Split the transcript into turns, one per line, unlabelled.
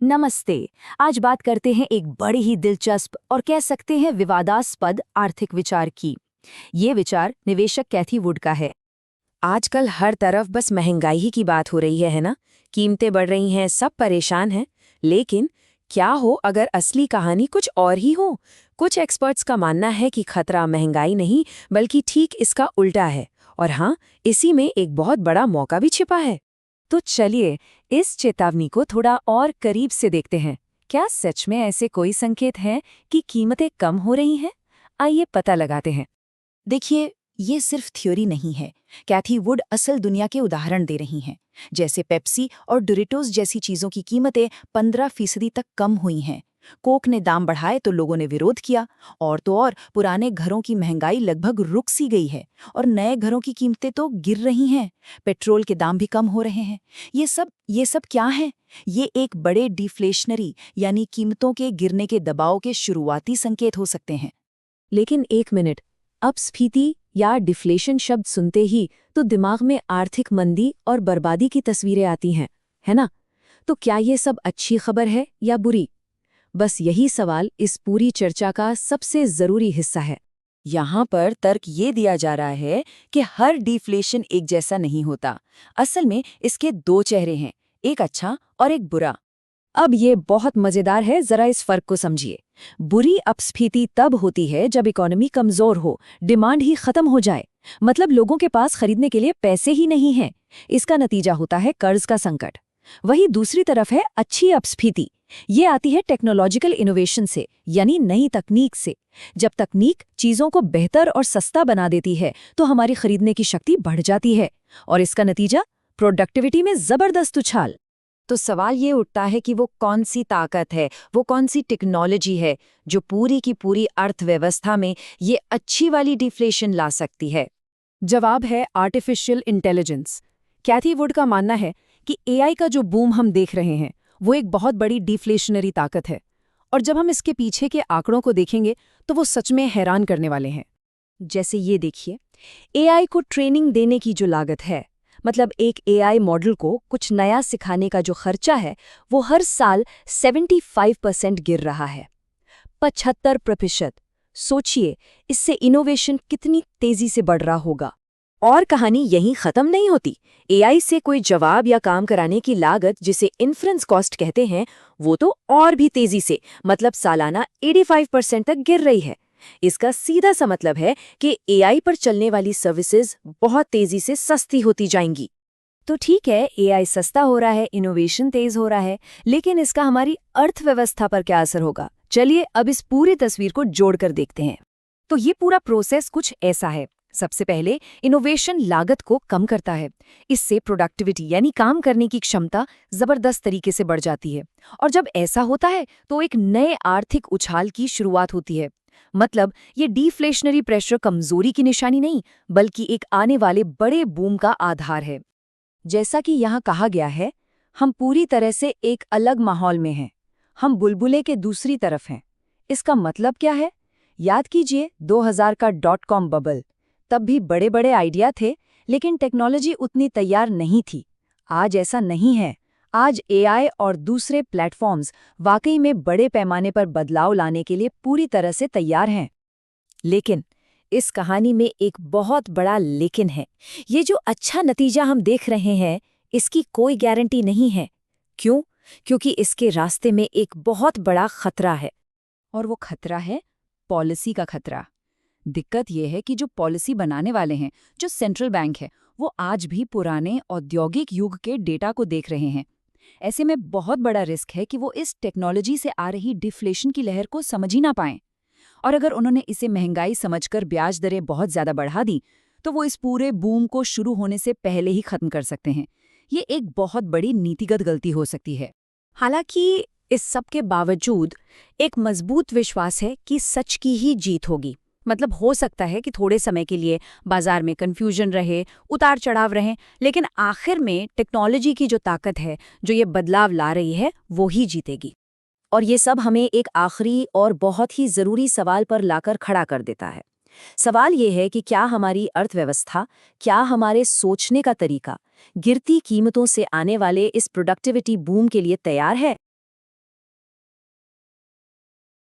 नमस्ते। आज बात करते हैं एक बड़ी ही दिलचस्प और कह सकते हैं विवादास्पद आर्थिक विचार की। ये विचार निवेशक कैथी वुड का है।
आजकल हर तरफ बस महंगाई ही की बात हो रही है ना। कीमतें बढ़ रही हैं, सब परेशान हैं। लेकिन क्या हो अगर असली कहानी कुछ और ही हो। कुछ एक्सपर्ट्स का मानना है कि खतरा महंगाई नहीं बल्कि ठीक इसका उल्टा है। और हाँ, इसी में एक बहुत बड़ा मौका भी छिपा है।
तो चलिए इस चेतावनी को थोड़ा और करीब से देखते हैं। क्या सच में ऐसे कोई संकेत हैं कि कीमतें कम हो रही हैं? आइए पता लगाते हैं।
देखिए, ये सिर्फ थ्योरी नहीं है। कैथी वुड असल दुनिया के उदाहरण दे रही हैं। जैसे पेप्सी और डोरिटोस जैसी चीजों की कीमतें 15% तक कम हुई हैं। कोक ने दाम बढ़ाए तो लोगों ने विरोध किया। और तो और पुराने घरों की महंगाई लगभग रुक सी गई है और नए घरों की कीमतें तो गिर रही हैं। पेट्रोल के दाम भी कम हो रहे हैं। ये सब क्या है? ये एक बड़े डिफ्लेशनरी यानी कीमतों के गिरने के दबाव के शुरुआती संकेत हो सकते हैं।
लेकिन एक मिनट, अपस्फीति या डिफ्लेशन शब्द सुनते ही तो दिमाग में आर्थिक मंदी और बर्बादी की तस्वीरें आती हैं, है ना? तो क्या ये सब अच्छी खबर है या बुरी? बस यही सवाल इस पूरी चर्चा का सबसे जरूरी हिस्सा है।
यहाँ पर तर्क ये दिया जा रहा है कि हर डिफ्लेशन एक जैसा नहीं होता। असल में इसके दो चेहरे हैं, एक अच्छा और एक बुरा।
अब ये बहुत मजेदार है, जरा इस फर्क को समझिए। बुरी अपस्फीति तब होती है जब इकोनॉमी कमजोर हो, डिमांड ही खत्म हो जाए, मतलब लोगों के पास खरीदने के लिए पैसे ही नहीं हैं। इसका नतीजा होता है कर्ज का संकट। वही दूसरी तरफ है अच्छी अपस्फीति। ये आती है टेक्नोलॉजिकल इनोवेशन से, यानी नई तकनीक से। जब तकनीक चीजों को बेहतर और सस्ता बना देती है तो हमारी खरीदने की शक्ति बढ़ जाती है और इसका नतीजा प्रोडक्टिविटी में जबरदस्त उछाल।
तो सवाल ये उठता है कि वो कौन सी ताकत है, वो कौन सी टेक्नोलॉजी है जो पूरी की पूरी अर्थव्यवस्था में ये अच्छी वाली डिफ्लेशन ला सकती है।
जवाब है आर्टिफिशियल इंटेलिजेंस। कैथी वुड का मानना है कि एआई का जो बूम हम देख रहे हैं वो एक बहुत बड़ी डिफ्लेशनरी ताकत है। और जब हम इसके पीछे के आंकड़ों को देखेंगे तो वो सच में हैरान करने वाले हैं। जैसे ये देखिए, एआई को ट्रेनिंग देने की जो लागत है, मतलब एक एआई मॉडल को कुछ नया सिखाने का जो खर्चा है, वो हर साल 75% गिर रहा है। 75%। सोचिए, इससे इनोवेशन कितनी तेजी से बढ़ रहा होगा। और कहानी यहीं खत्म नहीं होती। एआई से कोई जवाब या काम कराने की लागत, जिसे इन्फ्रेंस कॉस्ट कहते हैं, वो तो और भी तेजी से, मतलब सालाना 85% तक गिर रही है। इसका सीधा सा मतलब है कि एआई पर चलने वाली सर्विसेज बहुत तेजी से सस्ती होती जाएंगी। तो ठीक है, एआई सस्ता हो रहा है, इनोवेशन तेज हो रहा है, लेकिन इसका हमारी अर्थव्यवस्था पर क्या असर होगा? चलिए अब इस पूरी तस्वीर को जोड़कर देखते हैं। तो ये पूरा प्रोसेस कुछ ऐसा है। सबसे पहले इनोवेशन लागत को कम करता है। इससे प्रोडक्टिविटी यानी काम करने की क्षमता जबरदस्त तरीके से बढ़ जाती है। और जब ऐसा होता है तो एक नए आर्थिक उछाल की शुरुआत होती है। मतलब ये डिफ्लेशनरी प्रेशर कमजोरी की निशानी नहीं, बल्कि एक आने वाले बड़े बूम का आधार है। जैसा कि यहाँ कहा गया है, हम पूरी तरह से एक अलग माहौल में हैं। हम बुलबुले के दूसरी तरफ हैं। इसका मतलब क्या है? याद कीजिए 2000 का .com बबल। तब भी बड़े बड़े आइडिया थे, लेकिन टेक्नोलॉजी उतनी तैयार नहीं थी। आज ऐसा नहीं है। आज एआई और दूसरे प्लेटफॉर्म्स वाकई में बड़े पैमाने पर बदलाव लाने के लिए पूरी तरह से तैयार हैं। लेकिन इस कहानी में एक बहुत बड़ा लेकिन है। ये जो अच्छा नतीजा हम देख रहे हैं, इसकी कोई गारंटी नहीं है। क्यों? क्योंकि इसके रास्ते में एक बहुत बड़ा खतरा है। और वो खतरा है पॉलिसी का खतरा। दिक्कत यह है कि जो पॉलिसी बनाने वाले हैं, जो सेंट्रल बैंक है, वो आज भी पुराने औद्योगिक युग के डेटा को देख रहे हैं। ऐसे में बहुत बड़ा रिस्क है कि वो इस टेक्नोलॉजी से आ रही डिफ्लेशन की लहर को समझ ही ना पाएं। और अगर उन्होंने इसे महंगाई समझकर ब्याज दरें बहुत ज्यादा बढ़ा दी, तो वो इस पूरे बूम को शुरू होने से पहले ही खत्म कर सकते हैं। ये एक बहुत बड़ी नीतिगत गलती हो सकती है। हालांकि इस सब के बावजूद एक मजबूत विश्वास है कि सच की ही जीत होगी। मतलब हो सकता है कि थोड़े समय के लिए बाजार में कंफ्यूजन रहे, उतार चढ़ाव रहें, लेकिन आखिर में टेक्नोलॉजी की जो ताकत है, जो ये बदलाव ला रही है, वो ही जीतेगी। और ये सब हमें एक आखिरी और बहुत ही जरूरी सवाल पर लाकर खड़ा कर देता है। सवाल ये है कि क्या हमारी अर्थव्यवस्था, क्या हमारे सोचने का तरीका गिरती कीमतों से आने वाले इस प्रोडक्टिविटी बूम के लिए तैयार है?